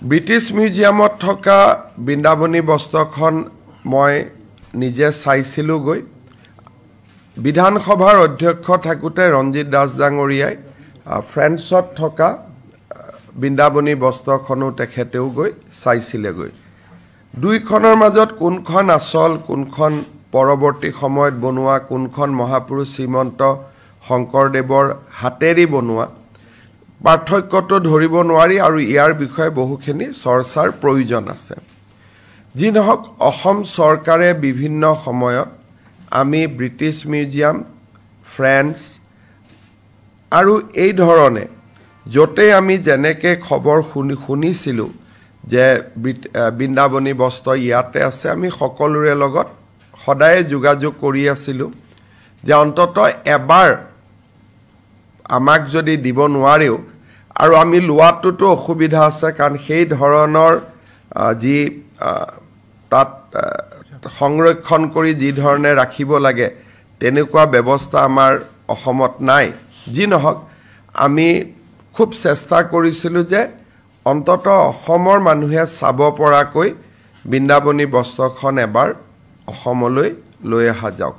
British মিউজিয়ামত থকা বৃন্দাবনী বস্ত্ৰখন মই নিজে চাইছিলোঁ গৈ বিধানসভাৰ অধ্যক্ষ থাকোঁতে ৰঞ্জিত দাস ডাঙৰীয়াই ফ্ৰেন্সত থকা বৃন্দাবনী বস্ত্ৰখনো তেখেতেও গৈ চাইছিলেগৈ দুইখনৰ মাজত কোনখন আচল কোনখন পৰৱৰ্তী সময়ত বনোৱা কোনখন মহাপুৰুষ শ্ৰীমন্ত শংকৰদেৱৰ হাতেৰি বনোৱা পাৰ্থক্যটো ধৰিব নোৱাৰি আৰু ইয়াৰ বিষয়ে বহুখিনি চৰ্চাৰ প্ৰয়োজন আছে যি নহওক অসম চৰকাৰে বিভিন্ন সময়ত আমি ব্ৰিটিছ মিউজিয়াম ফ্ৰেন্স আৰু এই ধৰণে যতে আমি যেনেকে খবৰ শুনিছিলোঁ যে বৃন্দাবনী বস্ত্ৰ ইয়াতে আছে আমি সকলোৰে লগত সদায় যোগাযোগ কৰি আছিলোঁ যে অন্ততঃ এবাৰ আমাক যদি দিব নোৱাৰেও আৰু আমি লোৱাটোতো অসুবিধা আছে কাৰণ সেই ধৰণৰ যি তাত সংৰক্ষণ কৰি যি ধৰণে ৰাখিব লাগে তেনেকুৱা ব্যৱস্থা আমাৰ অসমত নাই যি নহওক আমি খুব চেষ্টা কৰিছিলোঁ যে অন্ততঃ অসমৰ মানুহে চাব পৰাকৈ বৃন্দাবনী বস্ত্ৰখন এবাৰ অসমলৈ লৈ অহা যাওক